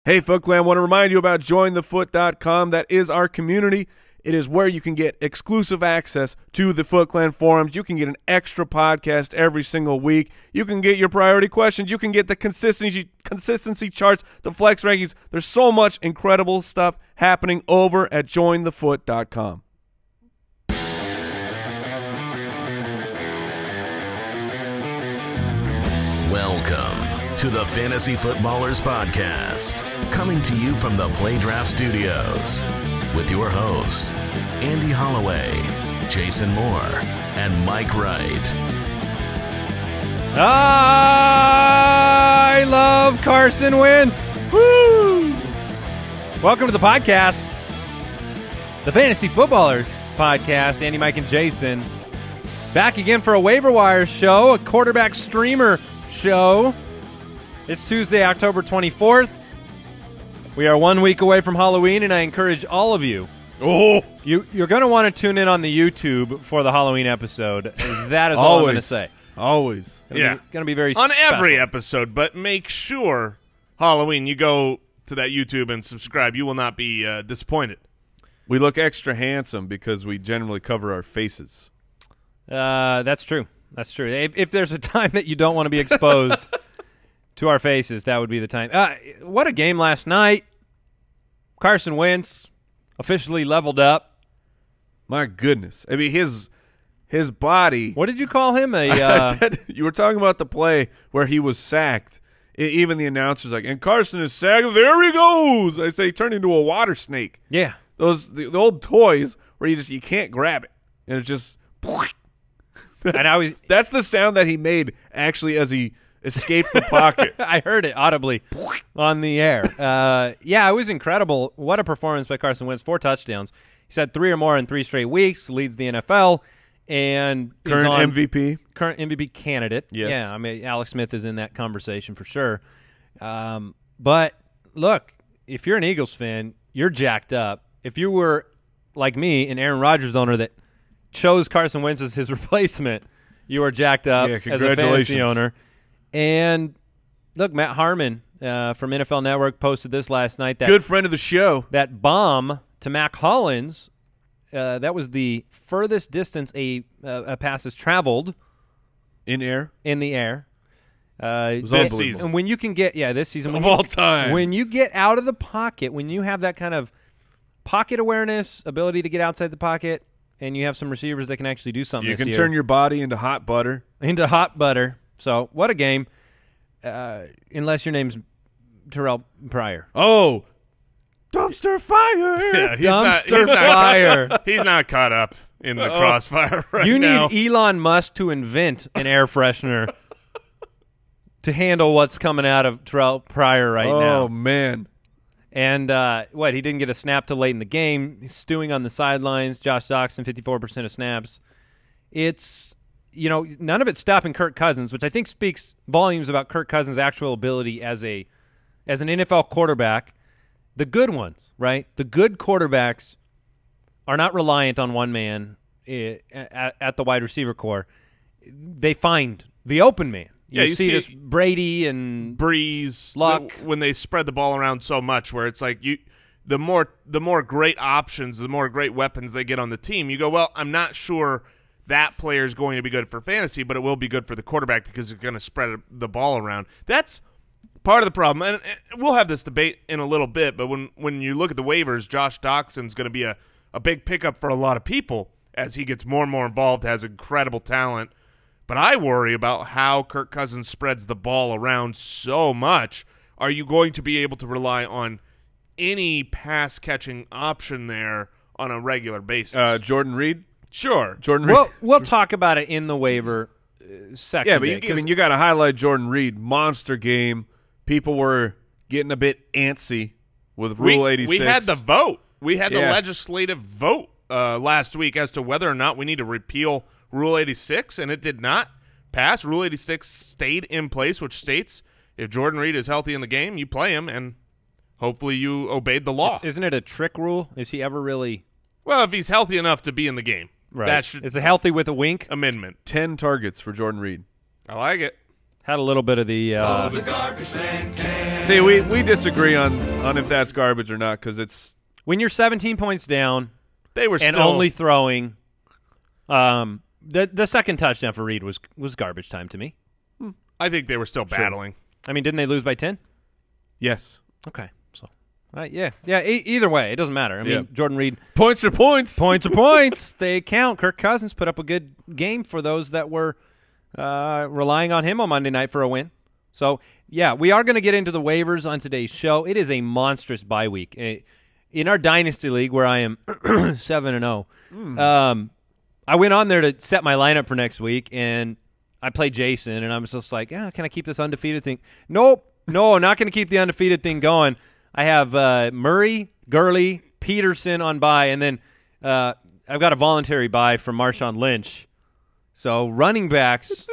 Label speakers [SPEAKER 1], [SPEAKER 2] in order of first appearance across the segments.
[SPEAKER 1] Hey, Foot Clan, want to remind you about jointhefoot.com. That is our community. It is where you can get exclusive access to the Foot Clan forums. You can get an extra podcast every single week. You can get your priority questions. You can get the consistency charts, the flex rankings. There's so much incredible stuff happening over at jointhefoot.com.
[SPEAKER 2] Welcome to the Fantasy Footballers Podcast, coming to you from the Play Draft Studios with your hosts, Andy Holloway, Jason Moore, and Mike Wright.
[SPEAKER 3] I love Carson Wentz. Woo! Welcome to the podcast, the Fantasy Footballers Podcast. Andy, Mike, and Jason back again for a Waiver Wire show, a quarterback streamer show. It's Tuesday, October 24th. We are 1 week away from Halloween, and I encourage all of you. You're going to want to tune in on the YouTube for the Halloween episode. That is all I'm going to say.
[SPEAKER 1] Always.
[SPEAKER 3] Going to be very
[SPEAKER 4] on
[SPEAKER 3] special.
[SPEAKER 4] Every episode, but make sure Halloween you go to that YouTube and subscribe. You will not be disappointed.
[SPEAKER 1] We look extra handsome because we generally cover our faces.
[SPEAKER 3] That's true. That's true. If there's a time that you don't want to be exposed to our faces, that would be the time. What a game last night. Carson Wentz officially leveled up.
[SPEAKER 1] My goodness. I mean, his body.
[SPEAKER 3] What did you call him?
[SPEAKER 1] I said, you were talking about the play where he was sacked. Even the announcer's like, and Carson is sacked. There he goes. I say he turned into a water snake.
[SPEAKER 3] Yeah.
[SPEAKER 1] The old toys where you can't grab it. And it's just. That's the sound that he made actually as he escaped the pocket.
[SPEAKER 3] I heard it audibly on the air. Yeah, it was incredible. What a performance by Carson Wentz. 4 touchdowns. He's had 3 or more in 3 straight weeks, leads the NFL, and
[SPEAKER 1] current MVP.
[SPEAKER 3] Current MVP candidate.
[SPEAKER 1] Yes.
[SPEAKER 3] Yeah, I mean, Alex Smith is in that conversation for sure. But, look, if you're an Eagles fan, you're jacked up. If you were, like me, an Aaron Rodgers owner that chose Carson Wentz as his replacement, you are jacked up as a fantasy owner. And look, Matt Harmon from NFL Network posted this last night.
[SPEAKER 1] Good friend of the show.
[SPEAKER 3] That bomb to Mac Hollins, that was the furthest distance a pass has traveled
[SPEAKER 1] in
[SPEAKER 3] the air.
[SPEAKER 4] This season.
[SPEAKER 3] And when you can get this season
[SPEAKER 1] of all time.
[SPEAKER 3] When you get out of the pocket, when you have that kind of pocket awareness, ability to get outside the pocket, and you have some receivers that can actually do something.
[SPEAKER 1] You can turn your body into hot butter.
[SPEAKER 3] So what a game. Unless your name's Terrell Pryor.
[SPEAKER 1] Oh, dumpster fire!
[SPEAKER 4] Yeah, he's not caught up in the crossfire right now.
[SPEAKER 3] You need Elon Musk to invent an air freshener to handle what's coming out of Terrell Pryor right now.
[SPEAKER 1] Oh man. And
[SPEAKER 3] he didn't get a snap till late in the game. He's stewing on the sidelines. Josh Doxson, 54% of snaps. It's, none of it's stopping Kirk Cousins, which I think speaks volumes about Kirk Cousins' actual ability as an NFL quarterback. The good ones, right? The good quarterbacks are not reliant on one man at the wide receiver core. They find the open man. You see this Brady and
[SPEAKER 4] Breeze,
[SPEAKER 3] Luck
[SPEAKER 4] when they spread the ball around so much, where it's like the more great options, the more great weapons they get on the team. You go, well, I'm not sure that player is going to be good for fantasy, but it will be good for the quarterback because it's going to spread the ball around. That's part of the problem, and we'll have this debate in a little bit. But when you look at the waivers, Josh Doxson's going to be a big pickup for a lot of people as he gets more and more involved, has incredible talent. But I worry about how Kirk Cousins spreads the ball around so much. Are you going to be able to rely on any pass-catching option there on a regular basis?
[SPEAKER 1] Jordan Reed?
[SPEAKER 4] Sure.
[SPEAKER 1] Jordan Reed.
[SPEAKER 3] We'll talk about it in the waiver section.
[SPEAKER 1] Yeah, but you got to highlight Jordan Reed. Monster game. People were getting a bit antsy with Rule 86.
[SPEAKER 4] We had the vote. We had the legislative vote last week as to whether or not we need to repeal Rule 86, and it did not pass. Rule 86 stayed in place, which states if Jordan Reed is healthy in the game, you play him, and hopefully you obeyed the law.
[SPEAKER 3] Isn't it a trick rule? Is he ever really?
[SPEAKER 4] Well, if he's healthy enough to be in the game.
[SPEAKER 3] Right. It's a healthy with a wink
[SPEAKER 4] amendment.
[SPEAKER 1] 10 targets for Jordan Reed.
[SPEAKER 4] I like it.
[SPEAKER 3] Had a little bit of the
[SPEAKER 1] See, we disagree on if that's garbage or not, because it's
[SPEAKER 3] when you're 17 points down.
[SPEAKER 4] They were
[SPEAKER 3] and
[SPEAKER 4] still
[SPEAKER 3] only throwing. The second touchdown for Reed was garbage time to me.
[SPEAKER 4] I think they were still battling.
[SPEAKER 3] I mean, didn't they lose by 10?
[SPEAKER 1] yes.
[SPEAKER 3] Okay, so yeah. Either way, it doesn't matter. I mean, Jordan Reed.
[SPEAKER 1] Points are points.
[SPEAKER 3] Points are points. They count. Kirk Cousins put up a good game for those that were relying on him on Monday night for a win. So, yeah, we are going to get into the waivers on today's show. It is a monstrous bye week. In our Dynasty League, where I am 7-0, I went on there to set my lineup for next week, and I played Jason, and I was just like, can I keep this undefeated thing? Nope. No, not going to keep the undefeated thing going. I have Murray, Gurley, Peterson on bye, and then I've got a voluntary bye from Marshawn Lynch. So running backs.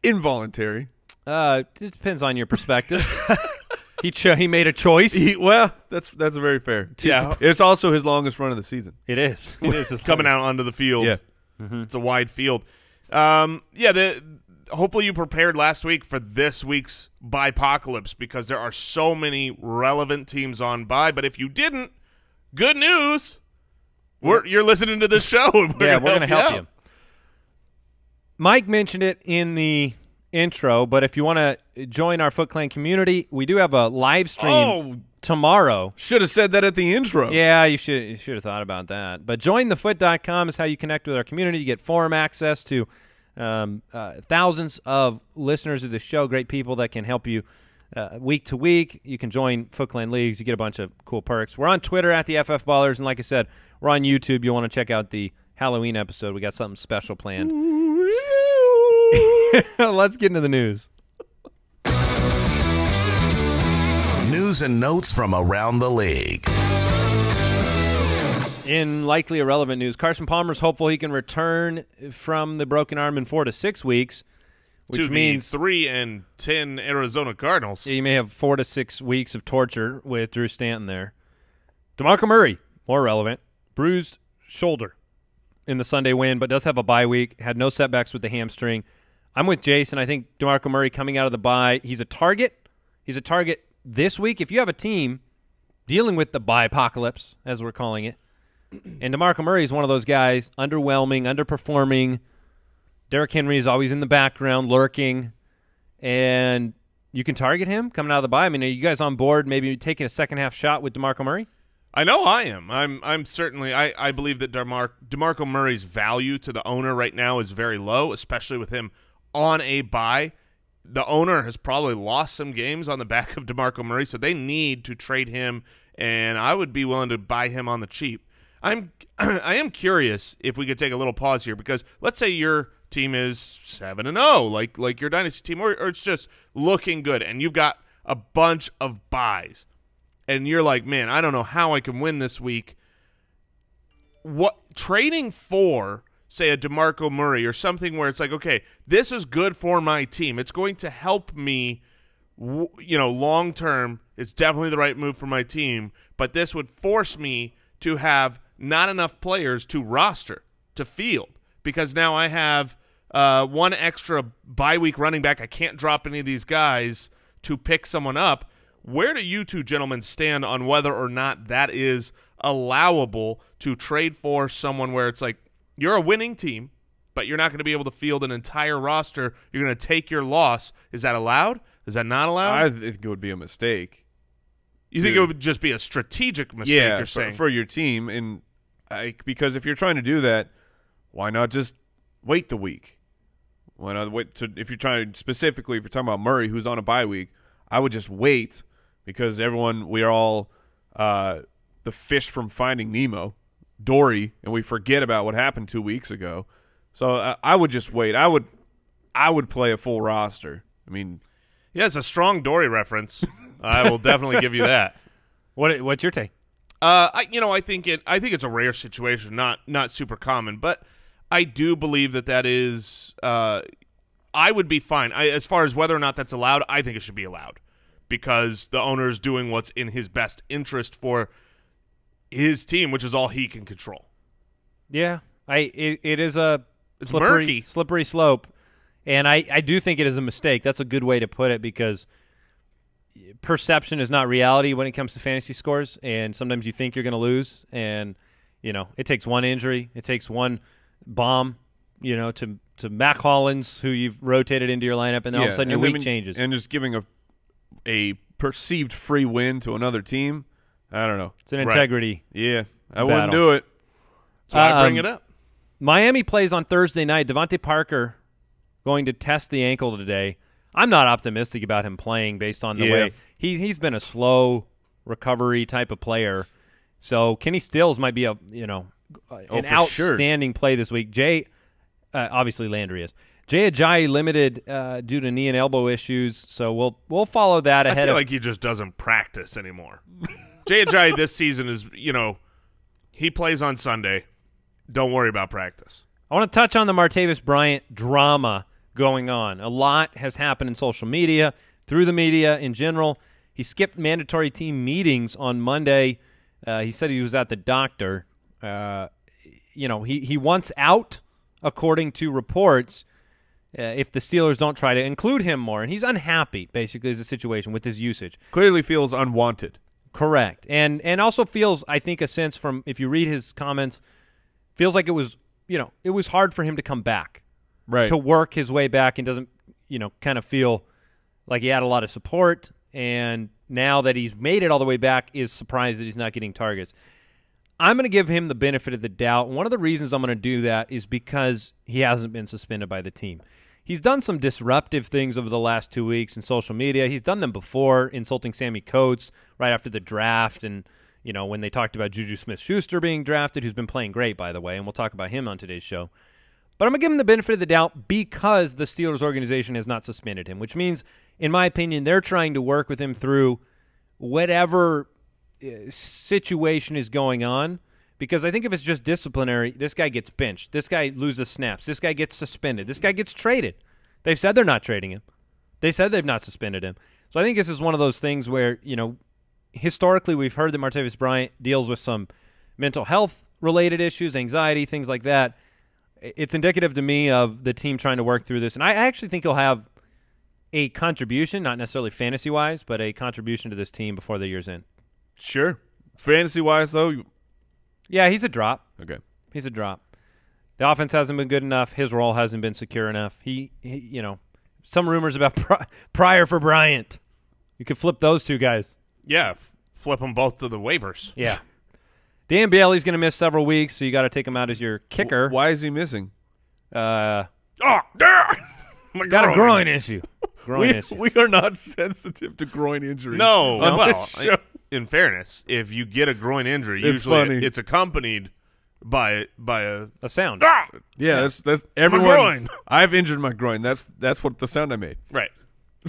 [SPEAKER 1] Involuntary.
[SPEAKER 3] It depends on your perspective. He made a choice.
[SPEAKER 1] Well, that's very fair.
[SPEAKER 4] Yeah.
[SPEAKER 1] It's also his longest run of the season.
[SPEAKER 3] It is. It is.
[SPEAKER 4] Coming out onto the field.
[SPEAKER 1] Yeah.
[SPEAKER 4] It's a wide field. Hopefully you prepared last week for this week's bye-pocalypse, because there are so many relevant teams on bye. But if you didn't, good news. You're listening to this show. And we're going to help you.
[SPEAKER 3] Mike mentioned it in the intro, but if you want to join our Foot Clan community, we do have a live stream tomorrow.
[SPEAKER 1] Should have said that at the intro.
[SPEAKER 3] Yeah, you should have thought about that. But jointhefoot.com is how you connect with our community. You get forum access to thousands of listeners of the show, great people that can help you week to week. You can join Foot Clan Leagues. You get a bunch of cool perks. We're on Twitter at the FF Ballers, and like I said, we're on YouTube. You'll want to check out the Halloween episode. We got something special planned. Let's get into the news.
[SPEAKER 2] News and notes from around the league.
[SPEAKER 3] In likely irrelevant news, Carson Palmer's hopeful he can return from the broken arm in 4 to 6 weeks, which means
[SPEAKER 4] 3-10 Arizona Cardinals.
[SPEAKER 3] He may have 4 to 6 weeks of torture with Drew Stanton there. DeMarco Murray, more relevant, bruised shoulder in the Sunday win, but does have a bye week, had no setbacks with the hamstring. I'm with Jason. I think DeMarco Murray coming out of the bye, he's a target. He's a target this week. If you have a team dealing with the bye-apocalypse, as we're calling it, and DeMarco Murray is one of those guys, underwhelming, underperforming. Derrick Henry is always in the background, lurking, and you can target him coming out of the bye. I mean, are you guys on board maybe taking a second-half shot with DeMarco Murray?
[SPEAKER 4] I know I am. I'm certainly. I believe that DeMarco Murray's value to the owner right now is very low, especially with him on a bye. The owner has probably lost some games on the back of DeMarco Murray, so they need to trade him, and I would be willing to buy him on the cheap. I am curious if we could take a little pause here, because let's say your team is 7-0, like your dynasty team, or it's just looking good, and you've got a bunch of buys, and you're like, man, I don't know how I can win this week. What trading for, say, a DeMarco Murray or something where it's like, okay, this is good for my team. It's going to help me, long term. It's definitely the right move for my team, but this would force me to have not enough players to roster, to field, because now I have one extra bye week running back. I can't drop any of these guys to pick someone up. Where do you two gentlemen stand on whether or not that is allowable to trade for someone where it's like you're a winning team, but you're not going to be able to field an entire roster? You're going to take your loss. Is that allowed? Is that not allowed?
[SPEAKER 1] I think it would be a mistake.
[SPEAKER 4] You think it would just be a strategic mistake?
[SPEAKER 1] Yeah,
[SPEAKER 4] you're saying
[SPEAKER 1] for your team, and because if you're trying to do that, why not just wait the week? Why not wait if you're trying to, specifically if you're talking about Murray, who's on a bye week? I would just wait, because we are all the fish from Finding Nemo, Dory, and we forget about what happened 2 weeks ago. So I would just wait. I would play a full roster. I mean,
[SPEAKER 4] yeah, it's a strong Dory reference. I will definitely give you that.
[SPEAKER 3] What's your take?
[SPEAKER 4] I think it's a rare situation, not super common, but I do believe that is. I would be fine. As far as whether or not that's allowed, I think it should be allowed, because the owner is doing what's in his best interest for his team, which is all he can control.
[SPEAKER 3] Yeah, it is a
[SPEAKER 4] slippery
[SPEAKER 3] slope. And I do think it is a mistake. That's a good way to put it, because perception is not reality when it comes to fantasy scores, and sometimes you think you're going to lose, and it takes one injury, it takes one bomb, to Mac Hollins, who you've rotated into your lineup, and then all of a sudden your week changes.
[SPEAKER 1] And just giving a perceived free win to another team, I don't know.
[SPEAKER 3] It's an integrity.
[SPEAKER 1] Yeah, I wouldn't do it.
[SPEAKER 4] That's why I bring it up.
[SPEAKER 3] Miami plays on Thursday night. DeVante Parker going to test the ankle today. I'm not optimistic about him playing based on the way he's been a slow recovery type of player. So Kenny Stills might be an outstanding play this week. Obviously Landry is. Jay Ajayi limited due to knee and elbow issues, so we'll follow that ahead.
[SPEAKER 4] I feel like he just doesn't practice anymore. Jay Ajayi this season is, he plays on Sunday. Don't worry about practice.
[SPEAKER 3] I want to touch on the Martavis Bryant drama going on. A lot has happened in social media, through the media in general. He skipped mandatory team meetings on Monday. He said he was at the doctor. He wants out, according to reports, if the Steelers don't try to include him more. And he's unhappy, basically, is the situation with his usage.
[SPEAKER 1] Clearly feels unwanted.
[SPEAKER 3] Correct. And also feels, I think, a sense from, if you read his comments, feels like it was hard for him to come back.
[SPEAKER 1] Right.
[SPEAKER 3] To work his way back, and doesn't, kind of feel like he had a lot of support. And now that he's made it all the way back, is surprised that he's not getting targets. I'm going to give him the benefit of the doubt. And one of the reasons I'm going to do that is because he hasn't been suspended by the team. He's done some disruptive things over the last 2 weeks in social media. He's done them before, insulting Sammy Coates right after the draft, and when they talked about Juju Smith-Schuster being drafted, who's been playing great, by the way, and we'll talk about him on today's show. But I'm going to give him the benefit of the doubt because the Steelers organization has not suspended him, which means, in my opinion, they're trying to work with him through whatever situation is going on, because I think if it's just disciplinary, this guy gets benched. This guy loses snaps. This guy gets suspended. This guy gets traded. They've said they're not trading him. They said they've not suspended him. So I think this is one of those things where, historically we've heard that Martavis Bryant deals with some mental health-related issues, anxiety, things like that. It's indicative to me of the team trying to work through this. And I actually think he'll have a contribution, not necessarily fantasy-wise, but a contribution to this team before the year's end. Sure.
[SPEAKER 1] Fantasy-wise, though?
[SPEAKER 3] Yeah, he's a drop.
[SPEAKER 1] Okay.
[SPEAKER 3] He's a drop. The offense hasn't been good enough. His role hasn't been secure enough. He some rumors about Pryor for Bryant. You could flip those two guys.
[SPEAKER 4] Yeah, flip them both to the waivers.
[SPEAKER 3] Yeah. Dan Bailey's going to miss several weeks, so you got to take him out as your kicker.
[SPEAKER 1] Why is he missing?
[SPEAKER 3] Got a groin issue.
[SPEAKER 1] We are not sensitive to groin injuries.
[SPEAKER 4] No, in fairness, if you get a groin injury, usually it's accompanied by a
[SPEAKER 3] sound.
[SPEAKER 1] Yeah, that's everyone.
[SPEAKER 4] My groin.
[SPEAKER 1] I've injured my groin. That's what the sound I made.
[SPEAKER 4] Right.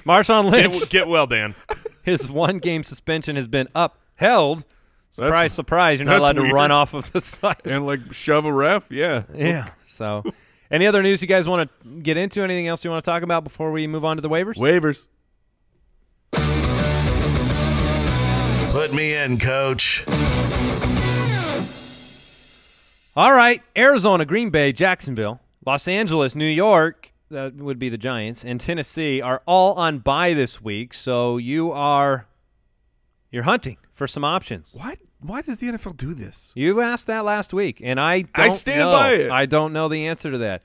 [SPEAKER 3] Marshawn Lynch.
[SPEAKER 4] Get well, Dan.
[SPEAKER 3] His one-game suspension has been upheld. Surprise, surprise. You're not allowed to run off of the side.
[SPEAKER 1] And, shove a ref? Yeah.
[SPEAKER 3] Yeah. So, any other news you guys want to get into? Anything else you want to talk about before we move on to the waivers?
[SPEAKER 1] Waivers.
[SPEAKER 2] Put me in, coach.
[SPEAKER 3] All right. Arizona, Green Bay, Jacksonville, Los Angeles, New York, that would be the Giants, and Tennessee are all on bye this week. So you're hunting for some options.
[SPEAKER 1] Why does the NFL do this?
[SPEAKER 3] You asked that last week, and I
[SPEAKER 1] stand by it.
[SPEAKER 3] I don't know the answer to that.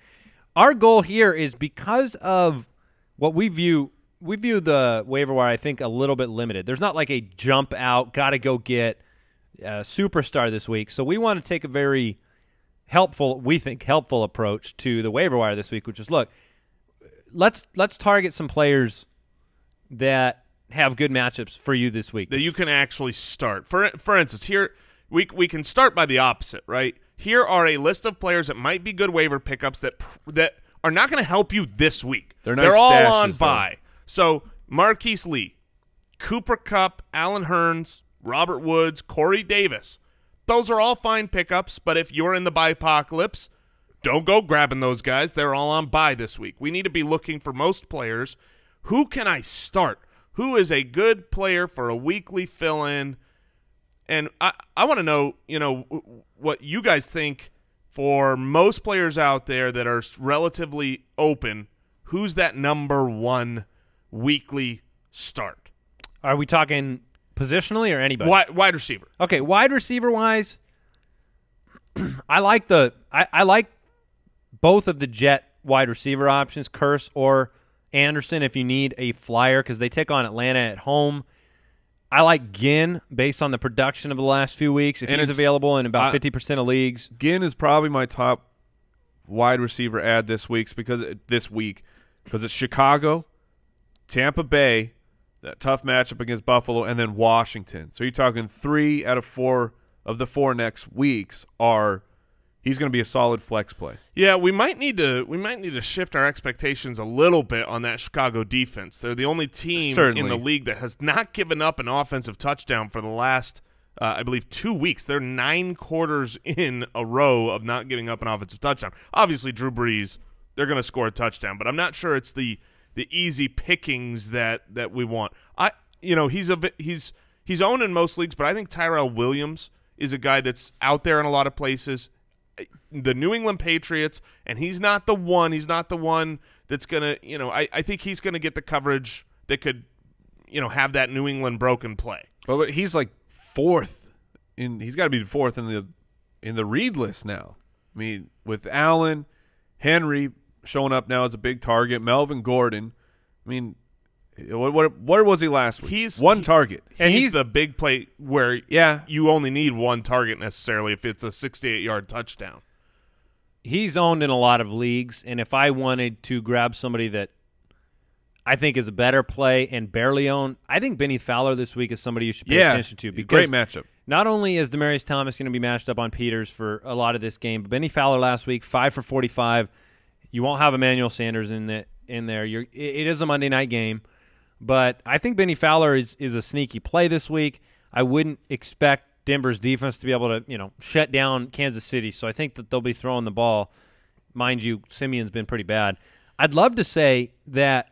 [SPEAKER 3] Our goal here is, because of what we view the waiver wire, I think, a little bit limited. There's not like a jump out, got to go get a superstar this week. So we want to take a very helpful approach to the waiver wire this week, which is, look, let's target some players that have good matchups for you this week
[SPEAKER 4] that you can actually start. For instance, here we can start by the opposite, right? Here are a list of players that might be good waiver pickups that are not going to help you this week. They're all on bye. So Marquise Lee, Cooper Kupp, Allen Hurns, Robert Woods, Corey Davis. Those are all fine pickups, but if you're in the bye-pocalypse, don't go grabbing those guys. They're all on bye this week. We need to be looking for most players. Who can I start? Who is a good player for a weekly fill-in? And I want to know, what you guys think for most players out there that are relatively open. who's that number one weekly start?
[SPEAKER 3] Are we talking positionally or anybody?
[SPEAKER 4] Wide receiver.
[SPEAKER 3] Okay, wide receiver wise, I like both of the Jet wide receiver options, Curse or Anderson, if you need a flyer, because they take on Atlanta at home. I like Ginn based on the production of the last few weeks. If he's available in about 50% of leagues,
[SPEAKER 1] Ginn is probably my top wide receiver ad this week because it's Chicago, Tampa Bay, that tough matchup against Buffalo, and then Washington. So you're talking 3 out of 4 of the 4 next weeks he's going to be a solid flex play.
[SPEAKER 4] Yeah, we might need to shift our expectations a little bit on that Chicago defense. They're the only team in the league that has not given up an offensive touchdown for the last, I believe, 2 weeks. They're 9 quarters in a row of not giving up an offensive touchdown. Obviously, Drew Brees, they're going to score a touchdown, but I'm not sure it's the easy pickings that we want. He's owned in most leagues, but I think Tyrell Williams is a guy that's out there in a lot of places. The New England Patriots, and he's not the one that's going to, I think he's going to get the coverage that could, have that New England broken play.
[SPEAKER 1] Well, but he's like fourth he's got to be fourth in the read list now. I mean, with Allen, Henry showing up now as a big target, Melvin Gordon. I mean, where was he last week?
[SPEAKER 4] He's
[SPEAKER 1] one target.
[SPEAKER 4] And he's the big play where you only need one target necessarily if it's a 68-yard touchdown.
[SPEAKER 3] He's owned in a lot of leagues, and if I wanted to grab somebody that I think is a better play and barely owned, I think Benny Fowler this week is somebody you should pay attention to. Because
[SPEAKER 1] great matchup.
[SPEAKER 3] Not only is Demaryius Thomas going to be matched up on Peters for a lot of this game, but Benny Fowler last week, 5 for 45. You won't have Emmanuel Sanders in there. It is a Monday night game, but I think Benny Fowler is a sneaky play this week. I wouldn't expect Denver's defense to be able to, shut down Kansas City. So I think that they'll be throwing the ball. Mind you, Simeon's been pretty bad. I'd love to say that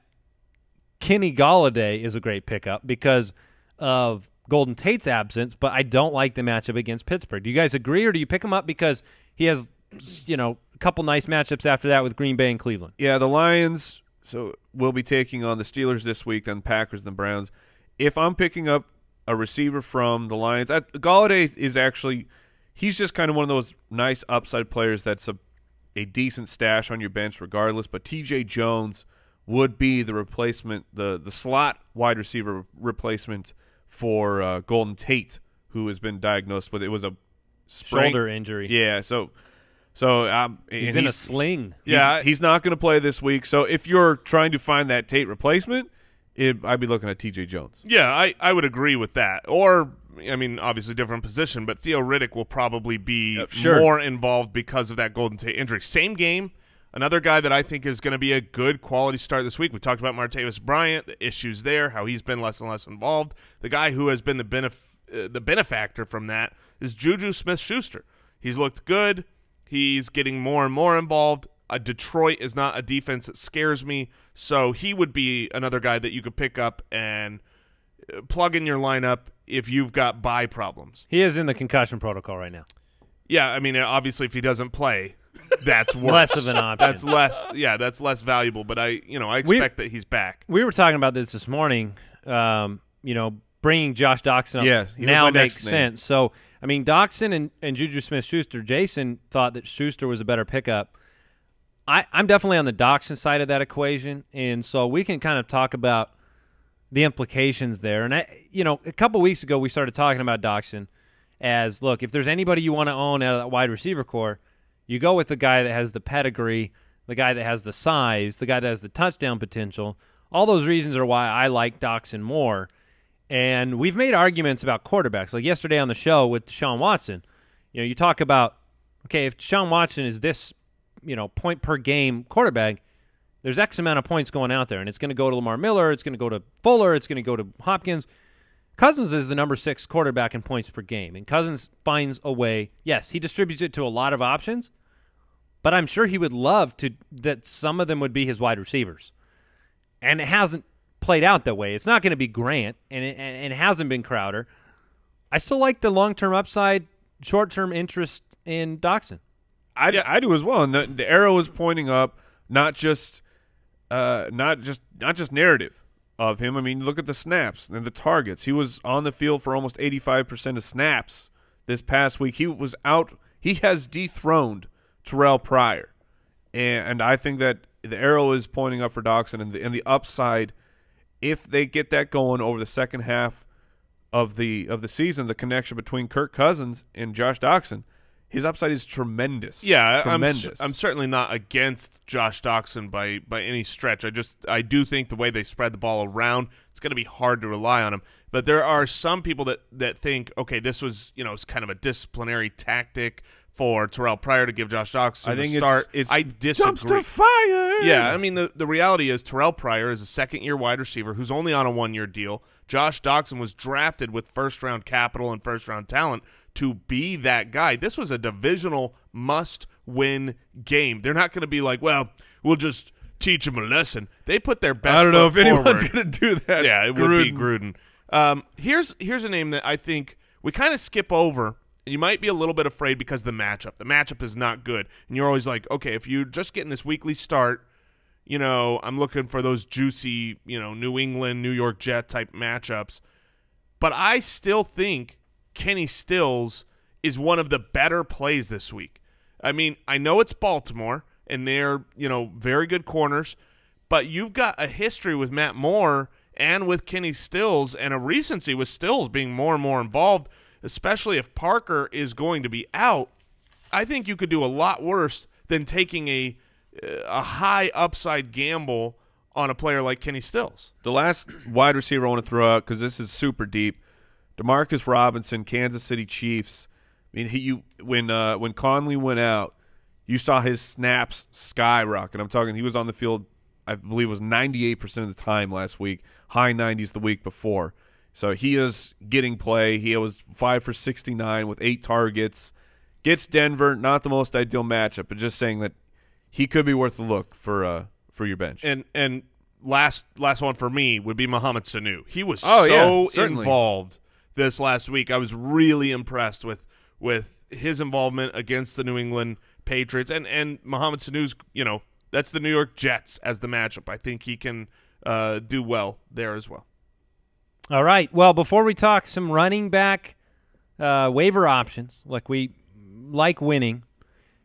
[SPEAKER 3] Kenny Golladay is a great pickup because of Golden Tate's absence, but I don't like the matchup against Pittsburgh. Do you guys agree, or do you pick him up because he has, a couple nice matchups after that with Green Bay and Cleveland?
[SPEAKER 1] Yeah, the Lions will be taking on the Steelers this week, then Packers, then Browns. If I'm picking up a receiver from the Lions, Golladay is actually – he's just kind of one of those nice upside players that's a decent stash on your bench regardless, but T.J. Jones would be the replacement, the slot wide receiver replacement for Golden Tate, who has been diagnosed with – it was a
[SPEAKER 3] shoulder injury.
[SPEAKER 1] Yeah, so
[SPEAKER 3] he's in a sling.
[SPEAKER 1] Yeah, he's not going to play this week. So if you're trying to find that Tate replacement – I'd be looking at T.J. Jones.
[SPEAKER 4] Yeah, I would agree with that. Or, obviously different position, but Theo Riddick will probably be more involved because of that Golden Tate injury. Same game, another guy that I think is going to be a good quality start this week. We talked about Martavis Bryant, the issues there, how he's been less and less involved. The guy who has been the benefactor from that is Juju Smith-Schuster. He's looked good. He's getting more and more involved. Detroit is not a defense that scares me, so he would be another guy that you could pick up and plug in your lineup if you've got bye problems.
[SPEAKER 3] He is in the concussion protocol right now.
[SPEAKER 4] Yeah, obviously if he doesn't play, that's worse.
[SPEAKER 3] Less of an option.
[SPEAKER 4] That's less valuable, but I expect that he's back.
[SPEAKER 3] We were talking about this morning, bringing Josh Doxson up now makes sense. So, Doxson and Juju Smith-Schuster, Jason thought that Schuster was a better pickup. I'm definitely on the Doxson side of that equation, and so we can kind of talk about the implications there. And, a couple weeks ago we started talking about Doxson as, look, if there's anybody you want to own out of that wide receiver core, you go with the guy that has the pedigree, the guy that has the size, the guy that has the touchdown potential. All those reasons are why I like Doxson more. And we've made arguments about quarterbacks. Like yesterday on the show with Deshaun Watson, you talk about, okay, if Deshaun Watson is this point per game quarterback, there's X amount of points going out there, and it's going to go to Lamar Miller, it's going to go to Fuller, it's going to go to Hopkins. Cousins is the number 6 quarterback in points per game, and Cousins finds a way. Yes, he distributes it to a lot of options, but I'm sure he would love that some of them would be his wide receivers. And it hasn't played out that way. It's not going to be Grant, and it hasn't been Crowder. I still like the long-term upside, short-term interest in Doxson.
[SPEAKER 1] I do as well, and the arrow is pointing up, not just not just narrative of him. I mean, look at the snaps and the targets. He was on the field for almost 85% of snaps this past week. He was out. He has dethroned Terrell Pryor, and I think that the arrow is pointing up for Doxson, and the upside, if they get that going over the second half of the season, the connection between Kirk Cousins and Josh Doxson, his upside is tremendous.
[SPEAKER 4] Yeah,
[SPEAKER 1] tremendous.
[SPEAKER 4] I'm certainly not against Josh Doxson by any stretch. I do think the way they spread the ball around, it's going to be hard to rely on him. But there are some people that think, okay, this was it's kind of a disciplinary tactic for Terrell Pryor to give Josh Doxson a start. I disagree.
[SPEAKER 1] Dumpster fire.
[SPEAKER 4] Yeah, I mean, the reality is Terrell Pryor is a second-year wide receiver who's only on a one-year deal. Josh Doxson was drafted with first-round capital and first-round talent to be that guy. This was a divisional must-win game. They're not going to be like, well, we'll just teach him a lesson. They put their best
[SPEAKER 1] I don't know if
[SPEAKER 4] foot
[SPEAKER 1] anyone's
[SPEAKER 4] forward.
[SPEAKER 1] going to do that.
[SPEAKER 4] Yeah, it would be Gruden. Here's a name that I think we kind of skip over. You might be a little bit afraid because of the matchup. The matchup is not good. And you're always like, okay, if you're just getting this weekly start, I'm looking for those juicy, New England, New York Jet type matchups. But I still think Kenny Stills is one of the better plays this week. I mean, I know it's Baltimore, and they're, very good corners, but you've got a history with Matt Moore and with Kenny Stills, and a recency with Stills being more and more involved, especially if Parker is going to be out. I think you could do a lot worse than taking a high upside gamble on a player like Kenny Stills.
[SPEAKER 1] The last wide receiver I want to throw out, because this is super deep, Demarcus Robinson, Kansas City Chiefs. I mean, when Conley went out, you saw his snaps skyrocket. I'm talking, he was on the field, I believe it was 98% of the time last week, high 90s the week before. So he is getting play. He was 5 for 69 with 8 targets. Gets Denver, not the most ideal matchup, but just saying that he could be worth a look for your bench.
[SPEAKER 4] And last one for me would be Mohamed Sanu. He was involved this last week. I was really impressed with his involvement against the New England Patriots. And Mohamed Sanu's, that's the New York Jets as the matchup. I think he can do well there as well.
[SPEAKER 3] All right. Well, before we talk some running back waiver options, we like winning,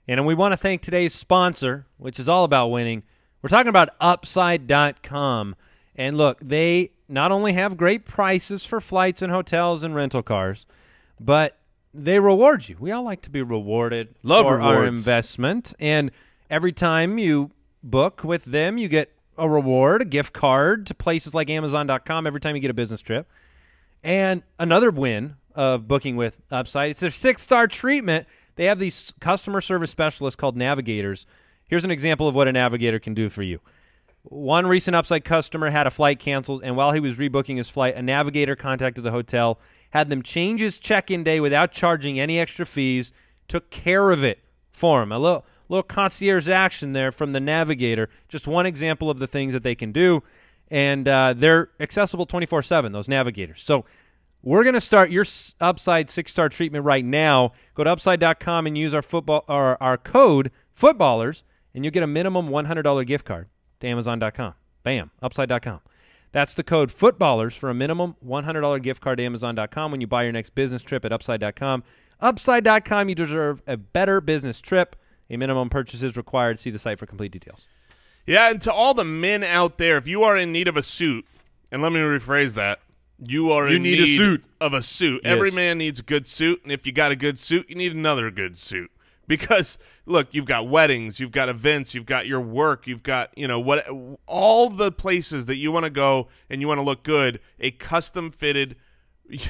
[SPEAKER 3] and we want to thank today's sponsor, which is all about winning. We're talking about Upside.com. And look, they not only have great prices for flights and hotels and rental cars, but they reward you. We all like to be rewarded for our investment. And every time you book with them, you get a reward, a gift card to places like Amazon.com every time you get a business trip. And another win of booking with Upside, it's their 6-star treatment. They have these customer service specialists called navigators. Here's an example of what a navigator can do for you. One recent Upside customer had a flight canceled, and while he was rebooking his flight, a navigator contacted the hotel, had them change his check-in day without charging any extra fees, took care of it for him. A little concierge action there from the navigator. Just one example of the things that they can do, and they're accessible 24/7, those navigators. So we're going to start your Upside 6-star treatment right now. Go to Upside.com and use our code Footballers, and you'll get a minimum $100 gift card to Amazon.com. Bam, Upside.com. That's the code Footballers for a minimum $100 gift card to Amazon.com when you buy your next business trip at Upside.com. Upside.com, you deserve a better business trip. A minimum purchase is required. See the site for complete details.
[SPEAKER 4] Yeah, and to all the men out there, if you are in need of a suit, and let me rephrase that, you need
[SPEAKER 1] a suit.
[SPEAKER 4] Of a suit.
[SPEAKER 1] Yes.
[SPEAKER 4] Every man needs a good suit, and if you got a good suit, you need another good suit. Because, look, you've got weddings, you've got events, you've got your work, you've got, all the places that you want to go and you want to look good. A custom-fitted,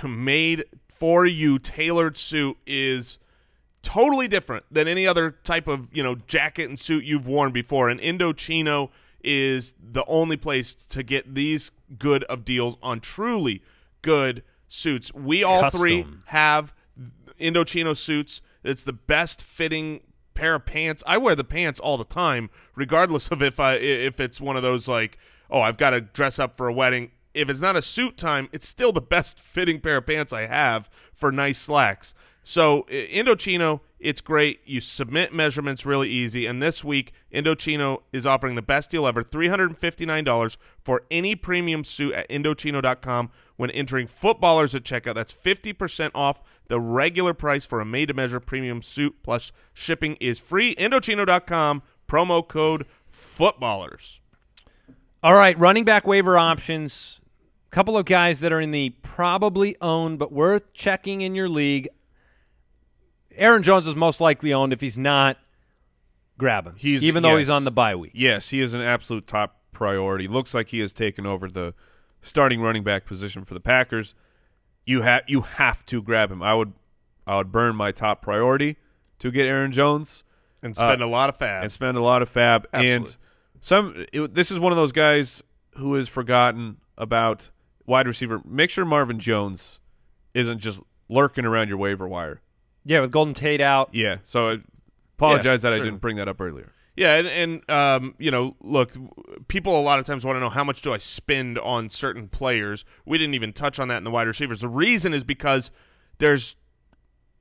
[SPEAKER 4] made for you, tailored suit is totally different than any other type of, jacket and suit you've worn before. And Indochino is the only place to get these good of deals on truly good suits. We all three have Indochino suits. It's the best fitting pair of pants. I wear the pants all the time, regardless of if it's one of those like, oh, I've got to dress up for a wedding. If it's not a suit time, it's still the best fitting pair of pants I have for nice slacks. So Indochino It's great. You submit measurements really easy. And this week, Indochino is offering the best deal ever, $359 for any premium suit at Indochino.com when entering footballers at checkout. That's 50% off the regular price for a made-to-measure premium suit, plus shipping is free. Indochino.com, promo code footballers.
[SPEAKER 3] All right, running back waiver options. A couple of guys that are in the probably owned but worth checking in your league. Aaron Jones is most likely owned. If he's not, grab him, even though he's on the bye week.
[SPEAKER 1] Yes, he is an absolute top priority. Looks like he has taken over the starting running back position for the Packers. You have to grab him. I would burn my top priority to get Aaron Jones.
[SPEAKER 4] And spend a lot of fab.
[SPEAKER 1] Absolutely. And this is one of those guys who is forgotten about wide receiver. Make sure Marvin Jones isn't just lurking around your waiver wire.
[SPEAKER 3] Yeah, with Golden Tate out.
[SPEAKER 1] Yeah, so I apologize that I didn't bring that up earlier.
[SPEAKER 4] Yeah, and you know, look, people a lot of times want to know how much do I spend on certain players. We didn't even touch on that in the wide receivers. The reason is because there's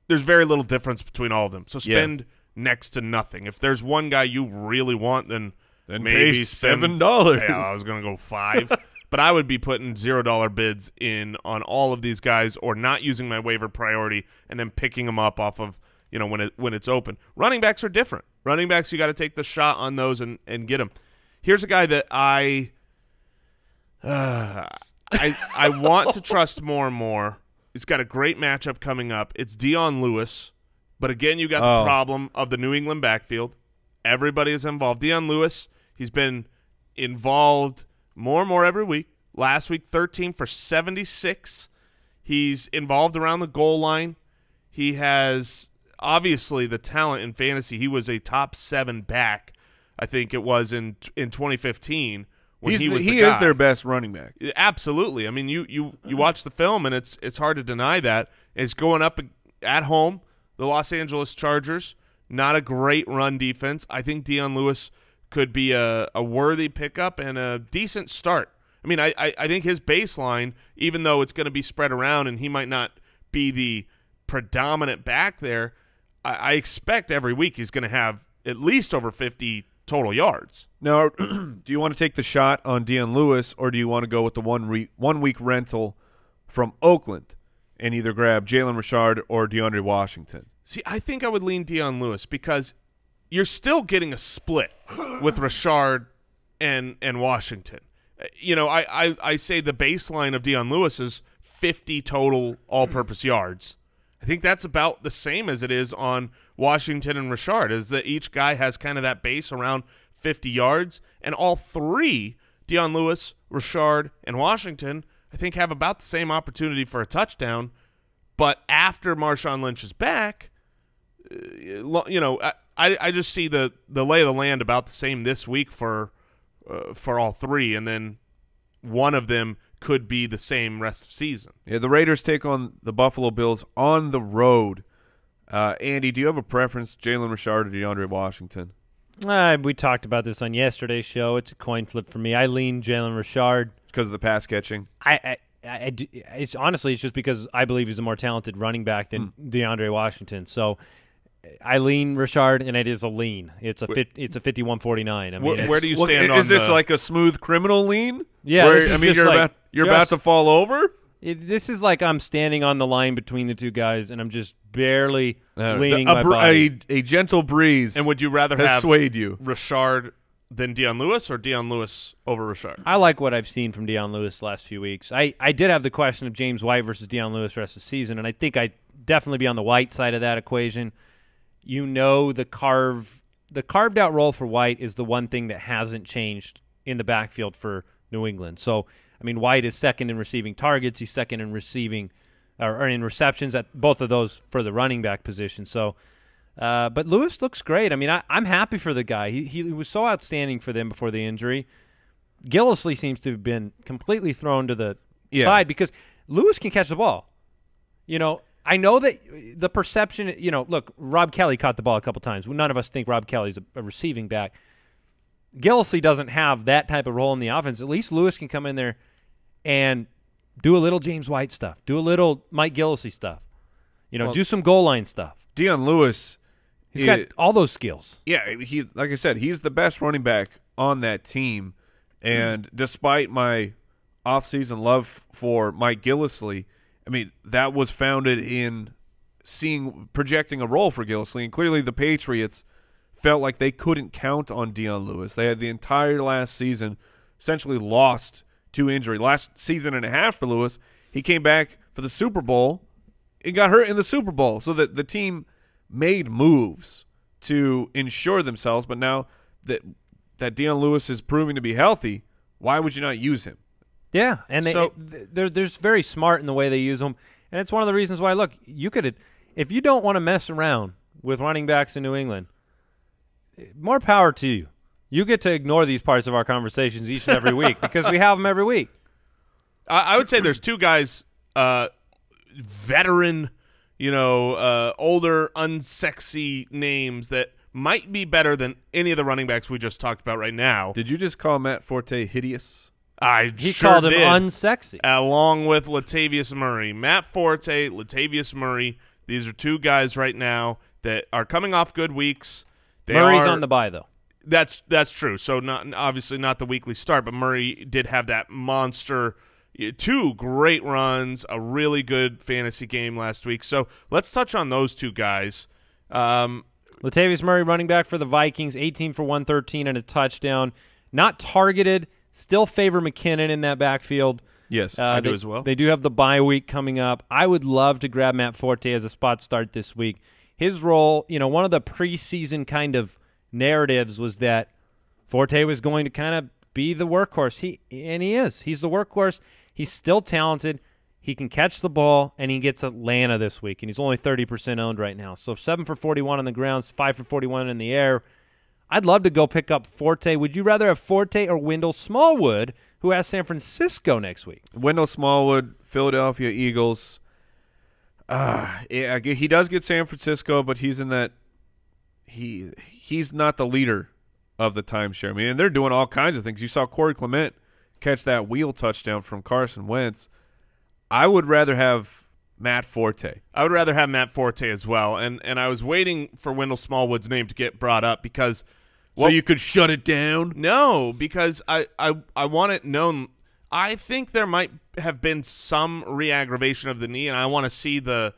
[SPEAKER 4] very little difference between all of them. So spend next to nothing. If there's one guy you really want, then maybe
[SPEAKER 1] pay $7.
[SPEAKER 4] Yeah, I was going to go $5. But I would be putting $0 bids in on all of these guys, or not using my waiver priority and then picking them up off of, you know, when it's open. Running backs are different. Running backs, you got to take the shot on those and get them. Here's a guy that I want to trust more and more. He's got a great matchup coming up. It's Dion Lewis, but again, you got the problem of the New England backfield. Everybody is involved. Dion Lewis, he's been involved more and more every week. Last week, 13 for 76. He's involved around the goal line. He has obviously the talent in fantasy. He was a top 7 back, I think it was in 2015 when he was the guy.
[SPEAKER 1] He is their best running back.
[SPEAKER 4] Absolutely. I mean, you watch the film and it's hard to deny that. It's going up at home, the Los Angeles Chargers. Not a great run defense. I think Dion Lewis could be a worthy pickup and a decent start. I mean, I think his baseline, even though it's going to be spread around and he might not be the predominant back there, I expect every week he's going to have at least over 50 total yards.
[SPEAKER 1] Now, do you want to take the shot on Dion Lewis, or do you want to go with the 1 week rental from Oakland and either grab Jalen Richard or DeAndre Washington?
[SPEAKER 4] See, I think I would lean Dion Lewis because you're still getting a split with Richard and Washington. You know, I say the baseline of Dion Lewis is 50 total all-purpose yards. I think that's about the same as it is on Washington and Richard, is that each guy has kind of that base around 50 yards. And all three, Dion Lewis, Richard, and Washington, I think have about the same opportunity for a touchdown. But after Marshawn Lynch is back, you know, I just see the lay of the land about the same this week for all three, and then one of them could be the same rest of the season.
[SPEAKER 1] Yeah, the Raiders take on the Buffalo Bills on the road. Andy, do you have a preference, Jalen Richard or DeAndre Washington?
[SPEAKER 3] We talked about this on yesterday's show. It's a coin flip for me. I lean Jalen Richard.
[SPEAKER 1] Because of the pass catching?
[SPEAKER 3] It's honestly, it's just because I believe he's a more talented running back than DeAndre Washington. So I lean Richard, and it is a lean. It's a 51-49. I mean,
[SPEAKER 4] where do you stand on
[SPEAKER 1] is this like a smooth criminal lean?
[SPEAKER 3] Yeah,
[SPEAKER 1] where, I mean, you're about to fall over?
[SPEAKER 3] This is like I'm standing on the line between the two guys, and I'm just barely leaning my body.
[SPEAKER 1] A gentle breeze.
[SPEAKER 4] And would you rather
[SPEAKER 1] has
[SPEAKER 4] have
[SPEAKER 1] swayed you
[SPEAKER 4] Richard than Dion Lewis, or Dion Lewis over Richard?
[SPEAKER 3] I like what I've seen from Dion Lewis the last few weeks. I did have the question of James White versus Dion Lewis the rest of the season, and I think I'd definitely be on the White side of that equation. You know, the carved out role for White is the one thing that hasn't changed in the backfield for New England. So, I mean, White is second in receiving targets. He's second in receiving or in receptions at both of those for the running back position. So, but Lewis looks great. I mean, I'm happy for the guy. He was so outstanding for them before the injury. Gillislee seems to have been completely thrown to the side because Lewis can catch the ball. You know, I know that the perception, you know, look, Rob Kelly caught the ball a couple times. None of us think Rob Kelly's a receiving back. Gillislee doesn't have that type of role in the offense. At least Lewis can come in there and do a little James White stuff, do a little Mike Gillislee stuff, you know, do some goal line stuff.
[SPEAKER 1] Dion Lewis
[SPEAKER 3] He's got all those skills.
[SPEAKER 1] Yeah, like I said, he's the best running back on that team. And despite my offseason love for Mike Gillislee, I mean, that was founded in projecting a role for Gillislee. And clearly the Patriots felt like they couldn't count on Dion Lewis. They had the entire last season essentially lost to injury. Last season and a half for Lewis, he came back for the Super Bowl and got hurt in the Super Bowl. So that the team made moves to ensure themselves. But now that Dion Lewis is proving to be healthy, why would you not use him?
[SPEAKER 3] Yeah, and they're very smart in the way they use them. And it's one of the reasons why, look, you could, if you don't want to mess around with running backs in New England, more power to you. You get to ignore these parts of our conversations each and every week because we have them every week.
[SPEAKER 4] I would say there's two guys, veteran, older, unsexy names that might be better than any of the running backs we just talked about right now.
[SPEAKER 1] Did you just call Matt Forte hideous?
[SPEAKER 3] He called him unsexy.
[SPEAKER 4] Along with Latavius Murray. Matt Forte, Latavius Murray, these are two guys right now that are coming off good weeks.
[SPEAKER 3] Murray's on the bye, though.
[SPEAKER 4] That's true. So obviously not the weekly start, but Murray did have that monster, 2 great runs, a really good fantasy game last week. So let's touch on those two guys.
[SPEAKER 3] Latavius Murray, running back for the Vikings, 18 for 113 and a touchdown. Not targeted. Still favor McKinnon in that backfield.
[SPEAKER 1] Yes,
[SPEAKER 4] I do as well.
[SPEAKER 3] They do have the bye week coming up. I would love to grab Matt Forte as a spot start this week. His role, one of the preseason kind of narratives was that Forte was going to kind of be the workhorse. He is. He's the workhorse. He's still talented. He can catch the ball, and he gets Atlanta this week, and he's only 30% owned right now. So 7 for 41 on the ground, 5 for 41 in the air. I'd love to go pick up Forte. Would you rather have Forte or Wendell Smallwood, who has San Francisco next week?
[SPEAKER 1] Wendell Smallwood, Philadelphia Eagles. He does get San Francisco, but he's in that he's not the leader of the timeshare. I mean, and they're doing all kinds of things. You saw Corey Clement catch that wheel touchdown from Carson Wentz. I would rather have Matt Forte.
[SPEAKER 4] I would rather have Matt Forte as well. And I was waiting for Wendell Smallwood's name to get brought up because
[SPEAKER 1] so you could shut it down?
[SPEAKER 4] No, because I want it known. I think there might have been some re-aggravation of the knee, and I want to see the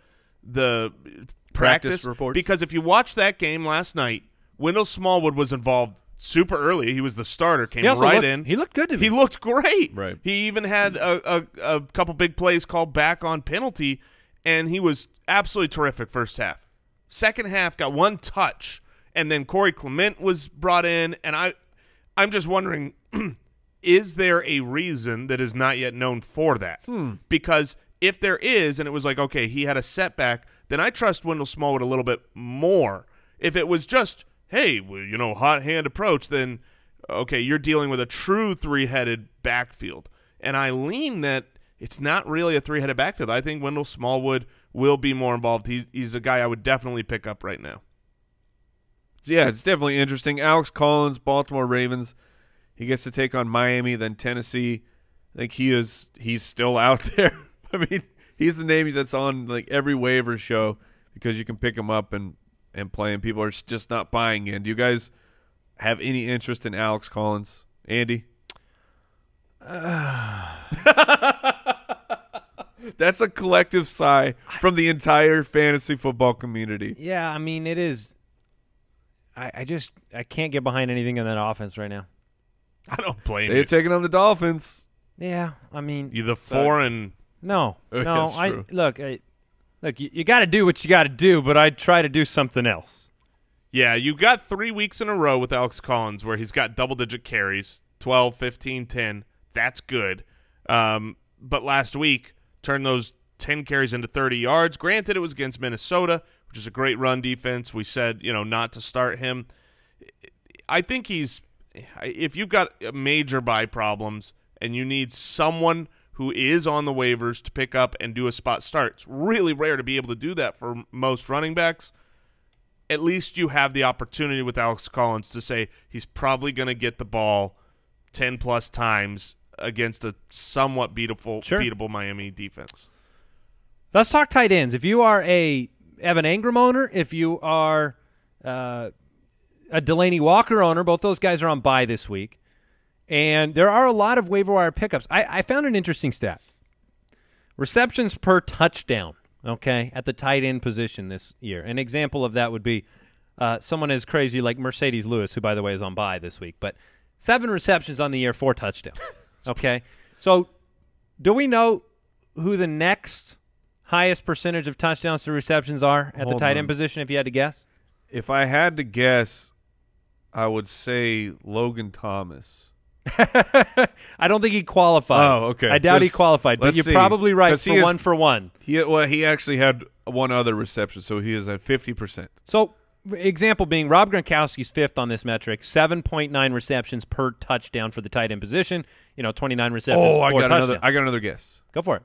[SPEAKER 4] practice
[SPEAKER 1] reports.
[SPEAKER 4] Because if you watch that game last night, Wendell Smallwood was involved super early. He was the starter, came right in.
[SPEAKER 3] He looked good to me.
[SPEAKER 4] He looked great.
[SPEAKER 1] Right.
[SPEAKER 4] He even had a couple big plays called back on penalty, and he was absolutely terrific first half. Second half, got one touch, and then Corey Clement was brought in, and I'm just wondering, is there a reason that is not yet known for that? Because if there is, and it was like, okay, he had a setback, then I trust Wendell Smallwood a little bit more. If it was just, hey, well, hot hand approach, then, okay, you're dealing with a true three-headed backfield. And I lean that it's not really a three-headed backfield. I think Wendell Smallwood will be more involved. He's a guy I would definitely pick up right now.
[SPEAKER 1] Yeah, it's definitely interesting. Alex Collins, Baltimore Ravens. He gets to take on Miami, then Tennessee. I think he's still out there. I mean, he's the name that's on like every waiver show because you can pick him up and play him. People are just not buying in. Do you guys have any interest in Alex Collins? Andy? That's a collective sigh from the entire fantasy football community.
[SPEAKER 3] Yeah, I mean, it is. I can't get behind anything in that offense right now.
[SPEAKER 4] I don't blame you.
[SPEAKER 1] They're taking on the Dolphins.
[SPEAKER 3] Yeah, I mean,
[SPEAKER 4] You the 4 and
[SPEAKER 3] no.
[SPEAKER 1] That's true.
[SPEAKER 3] Look, you got to do what you got to do, but I'd try to do something else.
[SPEAKER 4] yeah, you got 3 weeks in a row with Alex Collins where he's got double-digit carries, 12, 15, 10. That's good. But last week, turned those 10 carries into 30 yards. Granted, it was against Minnesota, which is a great run defense. We said, not to start him. I think if you've got major bye problems and you need someone who is on the waivers to pick up and do a spot start, it's really rare to be able to do that for most running backs. At least you have the opportunity with Alex Collins to say he's probably going to get the ball 10-plus times against a somewhat beatable Miami defense.
[SPEAKER 3] Let's talk tight ends. If you are a Evan Engram owner, if you are a Delaney Walker owner. Both those guys are on bye this week. And there are a lot of waiver wire pickups. I found an interesting stat. Receptions per touchdown, okay, at the tight end position this year. An example of that would be someone as crazy like Mercedes Lewis, who, by the way, is on bye this week. But 7 receptions on the year, 4 touchdowns, okay? So do we know who the next highest percentage of touchdowns to receptions are at the tight end position, if you had to guess?
[SPEAKER 1] If I had to guess, I would say Logan Thomas.
[SPEAKER 3] I don't think he qualified.
[SPEAKER 1] Oh, okay.
[SPEAKER 3] I doubt he qualified, but you're probably right for one.
[SPEAKER 1] He actually had one other reception, so he is at 50%.
[SPEAKER 3] So, example being Rob Gronkowski's 5th on this metric, 7.9 receptions per touchdown for the tight end position. 29 receptions.
[SPEAKER 1] I got another guess.
[SPEAKER 3] Go for it.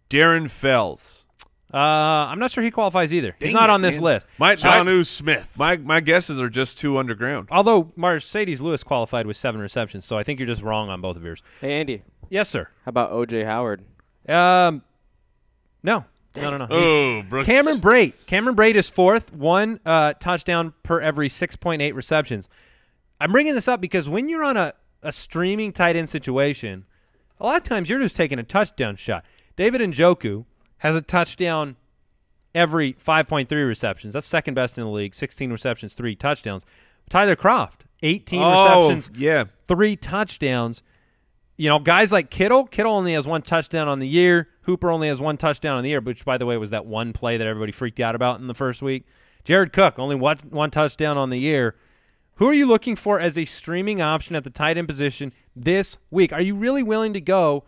[SPEAKER 1] Darren Fells.
[SPEAKER 3] I'm not sure he qualifies either. He's not on this list.
[SPEAKER 4] Jonnu Smith.
[SPEAKER 1] My guesses are just too underground.
[SPEAKER 3] Although Mercedes Lewis qualified with 7 receptions, so I think you're just wrong on both of yours.
[SPEAKER 5] Hey, Andy.
[SPEAKER 3] Yes, sir.
[SPEAKER 5] How about O.J. Howard?
[SPEAKER 3] No.
[SPEAKER 4] Oh, Brooks.
[SPEAKER 3] Cameron Brate. Cameron Brate is 4th, 1 touchdown per every 6.8 receptions. I'm bringing this up because when you're on a streaming tight end situation, a lot of times you're just taking a touchdown shot. David Njoku has a touchdown every 5.3 receptions. That's second best in the league. 16 receptions, 3 touchdowns. Tyler Kroft, 18 receptions, 3 touchdowns. Guys like Kittle only has 1 touchdown on the year. Hooper only has 1 touchdown on the year, which, by the way, was that one play that everybody freaked out about in the first week. Jared Cook, only one touchdown on the year. Who are you looking for as a streaming option at the tight end position this week? Are you really willing to go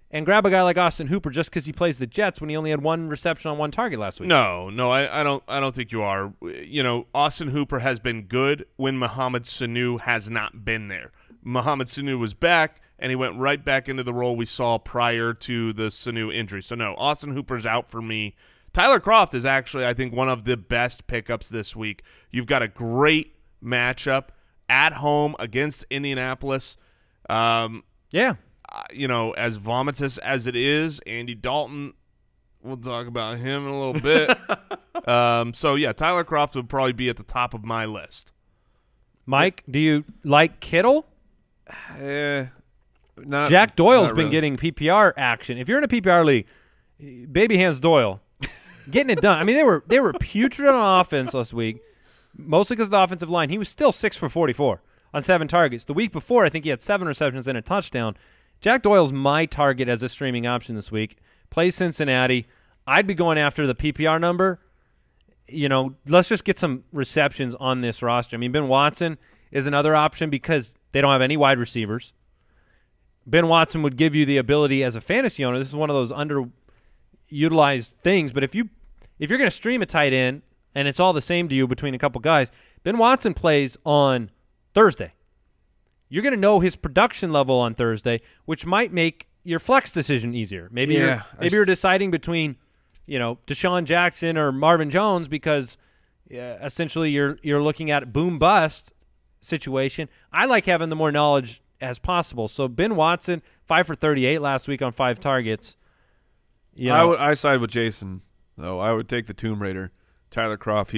[SPEAKER 3] and grab a guy like Austin Hooper just because he plays the Jets when he only had 1 reception on 1 target last week?
[SPEAKER 4] No, I don't think you are. Austin Hooper has been good when Mohamed Sanu has not been there. Mohamed Sanu was back, and he went right back into the role we saw prior to the Sanu injury. So, no, Austin Hooper's out for me. Tyler Kroft is actually, I think, one of the best pickups this week. You've got a great matchup at home against Indianapolis. As vomitous as it is, Andy Dalton, we'll talk about him in a little bit. Tyler Kroft would probably be at the top of my list.
[SPEAKER 3] Mike, do you like Kittle? Jack Doyle's been getting PPR action. If you're in a PPR league, baby hands Doyle, getting it done. I mean, they were putrid on offense last week, mostly because of the offensive line. He was still 6 for 44 on 7 targets. The week before, I think he had 7 receptions and a touchdown. Jack Doyle's my target as a streaming option this week. Plays Cincinnati. I'd be going after the PPR number. Let's just get some receptions on this roster. I mean, Ben Watson is another option because they don't have any wide receivers. Ben Watson would give you the ability as a fantasy owner. This is one of those underutilized things. But if you're going to stream a tight end and it's all the same to you between a couple guys, Ben Watson plays on Thursday. You're going to know his production level on Thursday, which might make your flex decision easier. Maybe you're deciding between, Deshaun Jackson or Marvin Jones because essentially you're looking at boom bust situation. I like having the more knowledge as possible. So Ben Watson, 5 for 38 last week on 5 targets.
[SPEAKER 1] I side with Jason though. I would take the Tomb Raider, Tyler Kroft.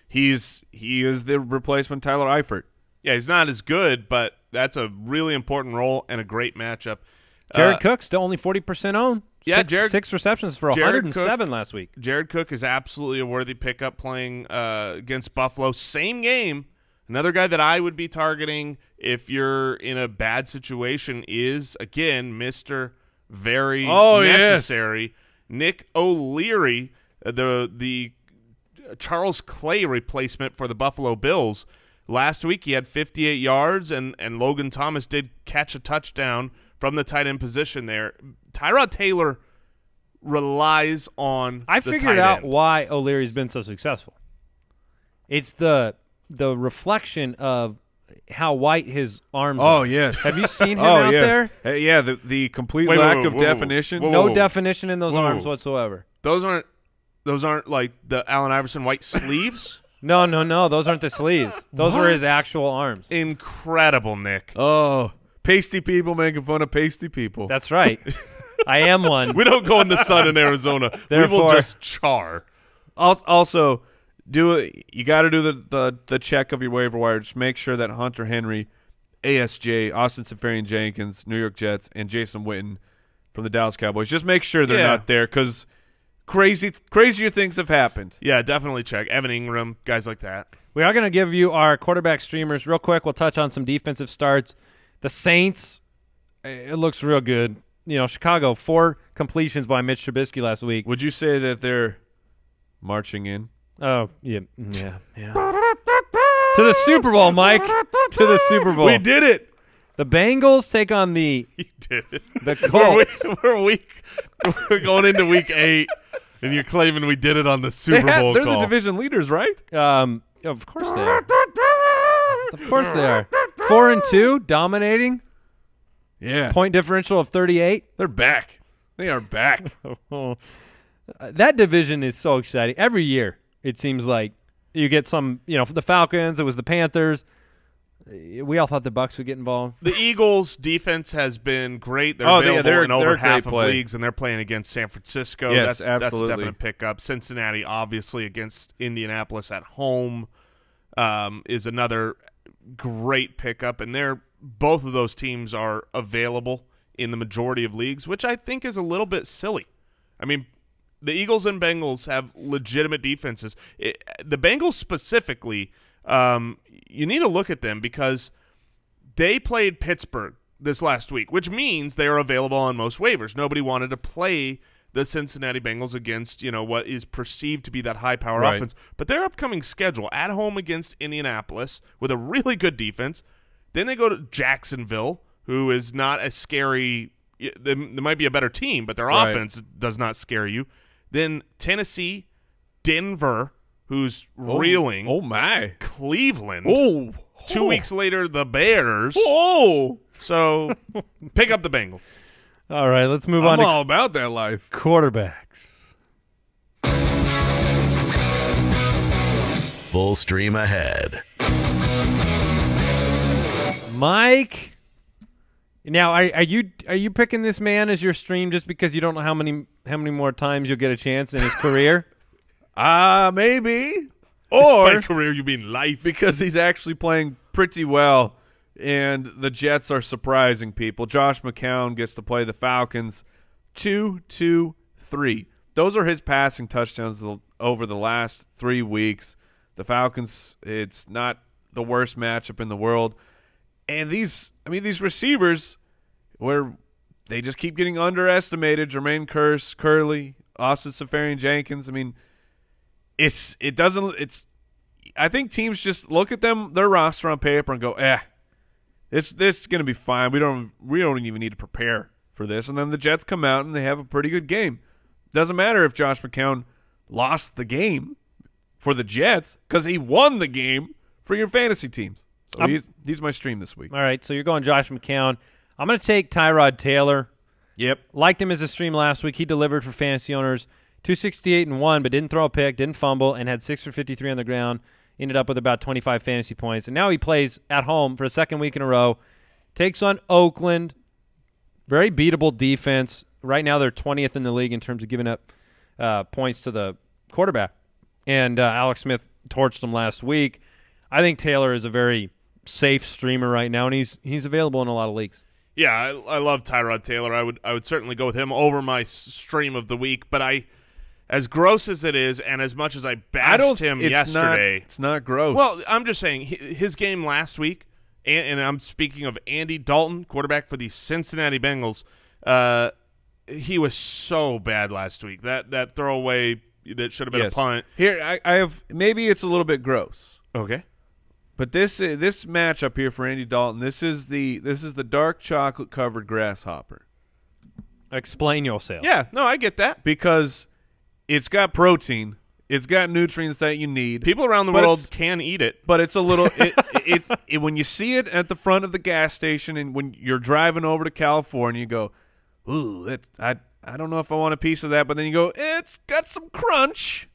[SPEAKER 1] He is the replacement Tyler Eifert.
[SPEAKER 3] Yeah,
[SPEAKER 4] he's not as good, but that's a really important role and a great matchup.
[SPEAKER 3] Jared Cook still only 40% owned.
[SPEAKER 4] Yeah,
[SPEAKER 3] 6 receptions for 107 last week.
[SPEAKER 4] Jared Cook is absolutely a worthy pickup playing against Buffalo. Same game. Another guy that I would be targeting if you're in a bad situation is, again, Mr. Very Necessary. Yes. Nick O'Leary, the Charles Clay replacement for the Buffalo Bills. Last week he had 58 yards, and Logan Thomas did catch a touchdown from the tight end position there. Tyrod Taylor relies on
[SPEAKER 3] I figured out why O'Leary's been so successful. It's the reflection of how white his arms are.
[SPEAKER 1] Oh, yes.
[SPEAKER 3] Have you seen him out there?
[SPEAKER 1] Yeah, the complete lack of definition.
[SPEAKER 3] No definition in those arms whatsoever.
[SPEAKER 4] Those aren't like the Allen Iverson white sleeves?
[SPEAKER 3] No. Those aren't the sleeves. Those were his actual arms.
[SPEAKER 4] Incredible, Nick.
[SPEAKER 1] Oh, pasty people making fun of pasty people.
[SPEAKER 3] That's right. I am one.
[SPEAKER 4] We don't go in the sun in Arizona. We will just char.
[SPEAKER 1] Also, You got to do the check of your waiver wire. Just make sure that Hunter Henry, ASJ, Austin Seferian-Jenkins, New York Jets, and Jason Witten from the Dallas Cowboys. Just make sure they're not there because crazier things have happened.
[SPEAKER 4] Yeah, definitely check. Evan Ingram, guys like that.
[SPEAKER 3] We are going to give you our quarterback streamers real quick. We'll touch on some defensive starts. The Saints, it looks real good. Chicago, 4 completions by Mitch Trubisky last week.
[SPEAKER 1] Would you say that they're marching in?
[SPEAKER 3] Oh, yeah. To the Super Bowl, Mike. To the Super Bowl.
[SPEAKER 1] We did it.
[SPEAKER 3] The Bengals take on the
[SPEAKER 1] Colts.
[SPEAKER 4] We're going into week 8, and you're claiming we did it on the Super Bowl
[SPEAKER 1] They're
[SPEAKER 4] call.
[SPEAKER 1] the division leaders, right?
[SPEAKER 3] Of course they are. Of course they are. 4-2, dominating.
[SPEAKER 1] Yeah.
[SPEAKER 3] Point differential of 38.
[SPEAKER 1] They're back. They are back.
[SPEAKER 3] That division is so exciting. Every year, it seems like you get some, the Falcons, it was the Panthers. We all thought the Bucs would get involved.
[SPEAKER 4] The Eagles' defense has been great. They're available in over half of leagues, and they're playing against San Francisco.
[SPEAKER 1] Yes,
[SPEAKER 4] that's a definite pickup. Cincinnati, obviously, against Indianapolis at home is another great pickup, and both of those teams are available in the majority of leagues, which I think is a little bit silly. I mean, the Eagles and Bengals have legitimate defenses. The Bengals specifically, you need to look at them because they played Pittsburgh this last week, which means they are available on most waivers. Nobody wanted to play the Cincinnati Bengals against, what is perceived to be that high-power offense. But their upcoming schedule, at home against Indianapolis with a really good defense. Then they go to Jacksonville, who is not as scary. They might be a better team, but their offense does not scare you. Then Tennessee, Denver, who's reeling.
[SPEAKER 1] Oh, my.
[SPEAKER 4] Cleveland.
[SPEAKER 1] Oh.
[SPEAKER 4] 2 weeks later, the Bears.
[SPEAKER 1] Oh.
[SPEAKER 4] So pick up the Bengals.
[SPEAKER 3] All right, let's move on
[SPEAKER 1] I'm
[SPEAKER 3] to
[SPEAKER 1] all about that life.
[SPEAKER 3] quarterbacks.
[SPEAKER 2] Full stream ahead.
[SPEAKER 3] Mike, now are you picking this man as your stream just because you don't know how many more times you'll get a chance in his career?
[SPEAKER 1] Maybe. Or
[SPEAKER 4] By career, you mean life.
[SPEAKER 1] because he's actually playing pretty well, and the Jets are surprising people. Josh McCown gets to play the Falcons 2-2-3. Those are his passing touchdowns over the last 3 weeks. The Falcons, it's not the worst matchup in the world. And these receivers, where they just keep getting underestimated. Jermaine Kearse, Curley, Austin Seferian-Jenkins. I mean, I think teams just look at their roster on paper and go, this is going to be fine. We don't even need to prepare for this. And then the Jets come out and they have a pretty good game. Doesn't matter if Josh McCown lost the game for the Jets because he won the game for your fantasy teams. So he's my stream this week.
[SPEAKER 3] All right, so you're going Josh McCown. I'm going to take Tyrod Taylor.
[SPEAKER 1] Yep.
[SPEAKER 3] Liked him as a stream last week. He delivered for fantasy owners 268-1, but didn't throw a pick, didn't fumble, and had 6 for 53 on the ground. Ended up with about 25 fantasy points. And now he plays at home for a second week in a row. Takes on Oakland. Very beatable defense. Right now they're 20th in the league in terms of giving up points to the quarterback. And Alex Smith torched them last week. I think Taylor is a very safe streamer right now, and he's available in a lot of leagues.
[SPEAKER 4] Yeah, I love Tyrod Taylor. I would certainly go with him over my stream of the week. But as gross as it is, and as much as I bashed him yesterday,
[SPEAKER 1] it's not gross.
[SPEAKER 4] Well, I'm just saying his game last week, and I'm speaking of Andy Dalton, quarterback for the Cincinnati Bengals. He was so bad last week. That throwaway that should have been a punt.
[SPEAKER 1] Here, I have maybe it's a little bit gross.
[SPEAKER 4] Okay.
[SPEAKER 1] But this matchup here for Andy Dalton, this is the dark chocolate covered grasshopper.
[SPEAKER 3] Explain yourself.
[SPEAKER 4] Yeah, no, I get that.
[SPEAKER 1] Because it's got protein, it's got nutrients that you need.
[SPEAKER 4] People around the world can eat it,
[SPEAKER 1] but it's a little. When you see it at the front of the gas station, and when you're driving over to California, you go, "Ooh, I don't know if I want a piece of that." But then you go, "It's got some crunch."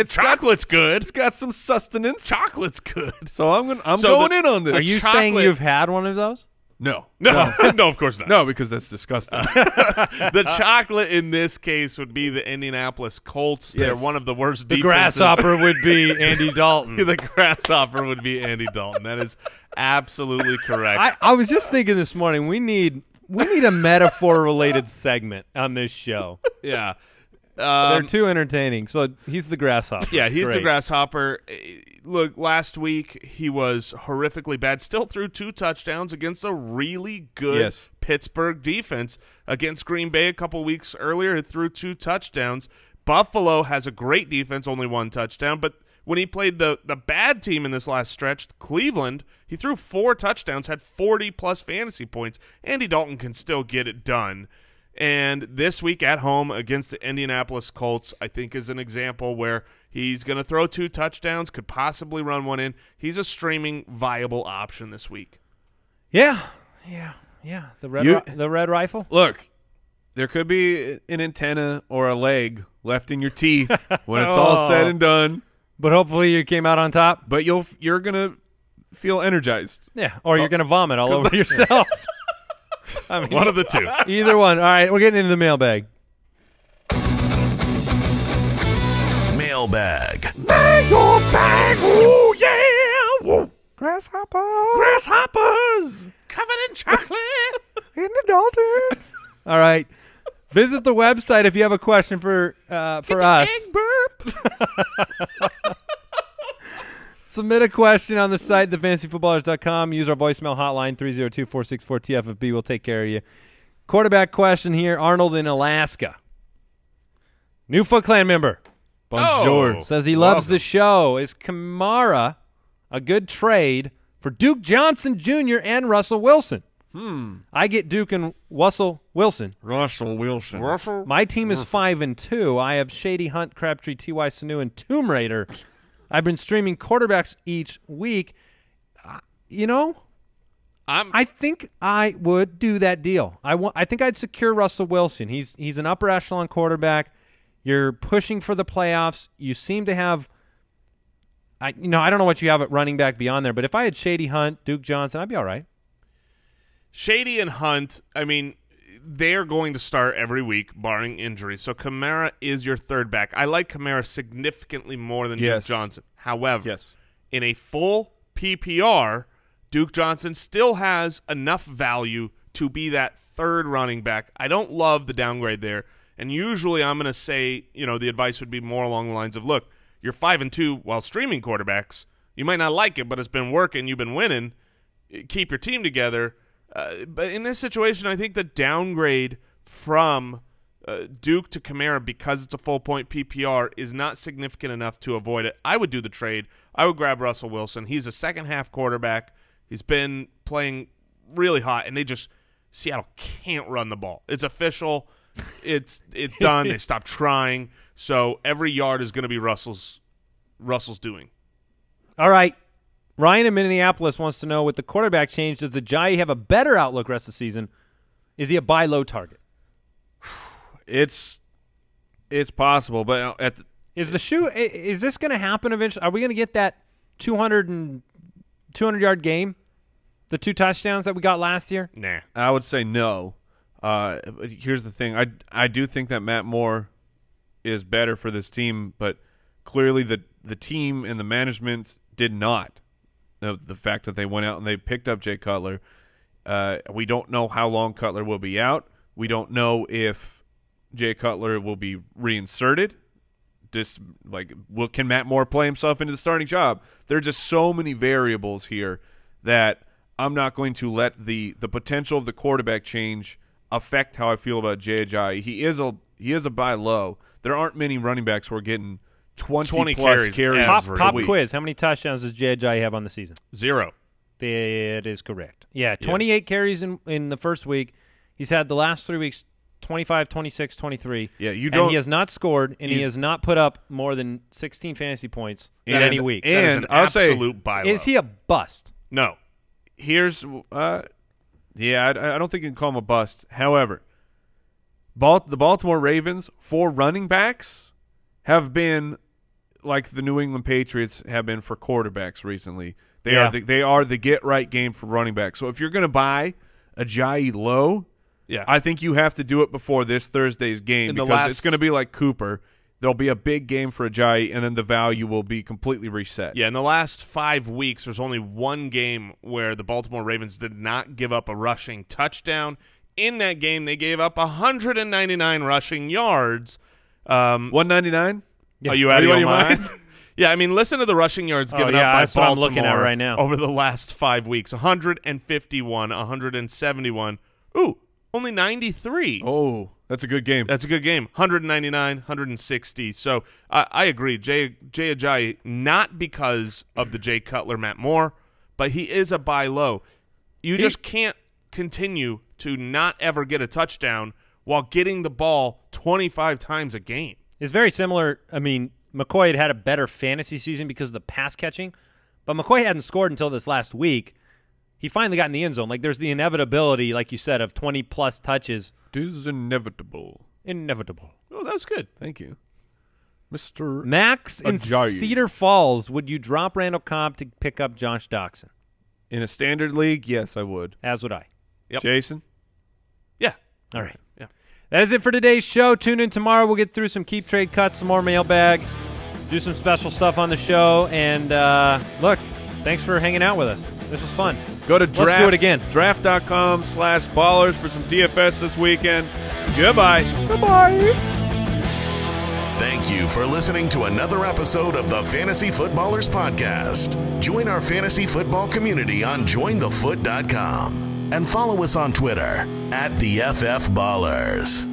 [SPEAKER 4] Chocolate's good.
[SPEAKER 1] It's got some sustenance.
[SPEAKER 4] Chocolate's good.
[SPEAKER 1] So I'm going in on this.
[SPEAKER 3] Are you saying you've had one of those?
[SPEAKER 1] No.
[SPEAKER 4] No, no, of course not.
[SPEAKER 1] No, because that's disgusting.
[SPEAKER 4] The chocolate in this case would be the Indianapolis Colts.
[SPEAKER 1] Yes.
[SPEAKER 4] They're one of the worst
[SPEAKER 3] The
[SPEAKER 4] defenses.
[SPEAKER 3] grasshopper would be Andy Dalton.
[SPEAKER 4] The grasshopper would be Andy Dalton. That is absolutely correct.
[SPEAKER 3] I was just thinking this morning, we need a metaphor-related segment on this show.
[SPEAKER 4] Yeah.
[SPEAKER 3] They're too entertaining. So he's the grasshopper.
[SPEAKER 4] Yeah, he's the
[SPEAKER 3] Great.
[SPEAKER 4] grasshopper. Look, last week he was horrifically bad. Still threw 2 touchdowns against a really good Pittsburgh defense. Against Green Bay a couple weeks earlier, he threw 2 touchdowns. Buffalo has a great defense, only 1 touchdown. But when he played the bad team in this last stretch, Cleveland, he threw 4 touchdowns, had 40-plus fantasy points. Andy Dalton can still get it done. And this week at home against the Indianapolis Colts, I think is an example where he's going to throw 2 touchdowns, could possibly run 1 in. He's a streaming viable option this week.
[SPEAKER 3] Yeah. The red rifle.
[SPEAKER 1] Look, there could be an antenna or a leg left in your teeth when it's all said and done.
[SPEAKER 3] But hopefully you came out on top.
[SPEAKER 1] But you're going to feel energized.
[SPEAKER 3] Yeah, or you're going to vomit all over yourself. I mean,
[SPEAKER 4] One of the two.
[SPEAKER 3] Either one. All right, we're getting into the mailbag.
[SPEAKER 2] Mailbag.
[SPEAKER 1] Mailbag. Ooh, yeah. Woo. Grasshoppers.
[SPEAKER 4] Covered in chocolate.
[SPEAKER 1] In the Dalton.
[SPEAKER 3] All right. Visit the website if you have a question for us.
[SPEAKER 4] Egg burp.
[SPEAKER 3] Submit a question on the site, thefantasyfootballers.com. Use our voicemail hotline, 302-464-TFFB. We'll take care of you. Quarterback question here, Arnold in Alaska. New Foot Clan member.
[SPEAKER 1] Bonjour.
[SPEAKER 4] Oh,
[SPEAKER 3] Says he loves
[SPEAKER 4] welcome.
[SPEAKER 3] the show. Is Kamara a good trade for Duke Johnson Jr. and Russell Wilson? I get Duke and Russell Wilson.
[SPEAKER 1] Russell Wilson.
[SPEAKER 4] Russell.
[SPEAKER 3] My team is 5-2. I have Shady, Hunt, Crabtree, T.Y. Sanu, and Tomb Raider. I've been streaming quarterbacks each week. I think I would do that deal. I think I'd secure Russell Wilson. He's an upper echelon quarterback. You're pushing for the playoffs. You seem to have I don't know what you have at running back beyond there, but if I had Shady, Hunt, Duke Johnson, I'd be all right.
[SPEAKER 4] Shady and Hunt, I mean, they're going to start every week, barring injury. So Kamara is your third back. I like Kamara significantly more than Duke Johnson. However, in a full PPR, Duke Johnson still has enough value to be that third running back. I don't love the downgrade there. And usually I'm going to say, the advice would be more along the lines of, look, you're 5-2 while streaming quarterbacks. You might not like it, but it's been working. You've been winning. Keep your team together. But in this situation, I think the downgrade from Duke to Kamara, because it's a full-point PPR, is not significant enough to avoid it. I would do the trade. I would grab Russell Wilson. He's a second-half quarterback. He's been playing really hot, and Seattle can't run the ball. It's official. It's done. They stopped trying. So every yard is going to be Russell's doing.
[SPEAKER 3] All right. Ryan in Minneapolis wants to know, with the quarterback change, does Ajayi have a better outlook rest of the season? Is he a buy low target?
[SPEAKER 1] It's possible, but
[SPEAKER 3] is this going to happen eventually? Are we going to get that 200-yard game, the 2 touchdowns that we got last year?
[SPEAKER 4] Nah.
[SPEAKER 1] I would say no. Here's the thing. I do think that Matt Moore is better for this team, but clearly the team and the management did not. The fact that they went out and they picked up Jay Cutler, we don't know how long Cutler will be out. We don't know if Jay Cutler will be reinserted. Can Matt Moore play himself into the starting job? There are just so many variables here that I'm not going to let the potential of the quarterback change affect how I feel about Jay Ajayi. He is a buy low. There aren't many running backs who are getting 20 plus carries.
[SPEAKER 3] Pop quiz. How many touchdowns does Jay Ajayi have on the season?
[SPEAKER 4] 0.
[SPEAKER 3] That is correct. Yeah, 28 carries in the first week. He's had the last 3 weeks 25, 26, 23.
[SPEAKER 1] Yeah,
[SPEAKER 3] he has not scored, and he has not put up more than 16 fantasy points in any week.
[SPEAKER 4] And I'll say, buy low.
[SPEAKER 3] Is he a bust?
[SPEAKER 4] No.
[SPEAKER 1] Here's I don't think you can call him a bust. However, the Baltimore Ravens, 4 running backs have been like the New England Patriots have been for quarterbacks recently. They are the get right game for running backs. So if you're going to buy Ajayi low,
[SPEAKER 4] Yeah.
[SPEAKER 1] I think you have to do it before this Thursday's game because it's going to be like Cooper. There'll be a big game for Ajayi, and then the value will be completely reset.
[SPEAKER 4] Yeah, in the last 5 weeks, there's only one game where the Baltimore Ravens did not give up a rushing touchdown. In that game, they gave up 199 rushing yards.
[SPEAKER 1] 199?
[SPEAKER 4] Are you out of your mind? Yeah, I mean, listen to the rushing yards given up by
[SPEAKER 3] that's what
[SPEAKER 4] Baltimore
[SPEAKER 3] I'm looking at right now.
[SPEAKER 4] over the last 5 weeks. 151, 171. Ooh, only 93.
[SPEAKER 1] Oh, that's a good game.
[SPEAKER 4] That's a good game. 199, 160. So I agree. Jay Ajayi, not because of the Jay Cutler, Matt Moore, but he is a buy low. You just can't continue to not ever get a touchdown while getting the ball 25 times a game.
[SPEAKER 3] It's very similar. I mean, McCoy had a better fantasy season because of the pass catching, but McCoy hadn't scored until this last week. He finally got in the end zone. Like, there's the inevitability, like you said, of 20-plus touches.
[SPEAKER 1] It is inevitable.
[SPEAKER 3] Inevitable.
[SPEAKER 4] Oh, that's good.
[SPEAKER 1] Thank you. Mr.
[SPEAKER 3] Max in
[SPEAKER 1] Ajayi.
[SPEAKER 3] Cedar Falls, would you drop Randall Cobb to pick up Josh Doxson?
[SPEAKER 1] In a standard league, yes, I would.
[SPEAKER 3] As would I.
[SPEAKER 4] Yep.
[SPEAKER 1] Jason?
[SPEAKER 4] Yeah.
[SPEAKER 3] All right.
[SPEAKER 4] Yeah.
[SPEAKER 3] That is it for today's show. Tune in tomorrow. We'll get through some keep trade cuts, some more mailbag, do some special stuff on the show. And, look, thanks for hanging out with us. This was fun.
[SPEAKER 1] Go to
[SPEAKER 3] Let's do it again.
[SPEAKER 1] draft.com/ballers for some DFS this weekend. Goodbye. Goodbye.
[SPEAKER 2] Thank you for listening to another episode of the Fantasy Footballers Podcast. Join our fantasy football community on jointhefoot.com and follow us on Twitter @TheFFBallers.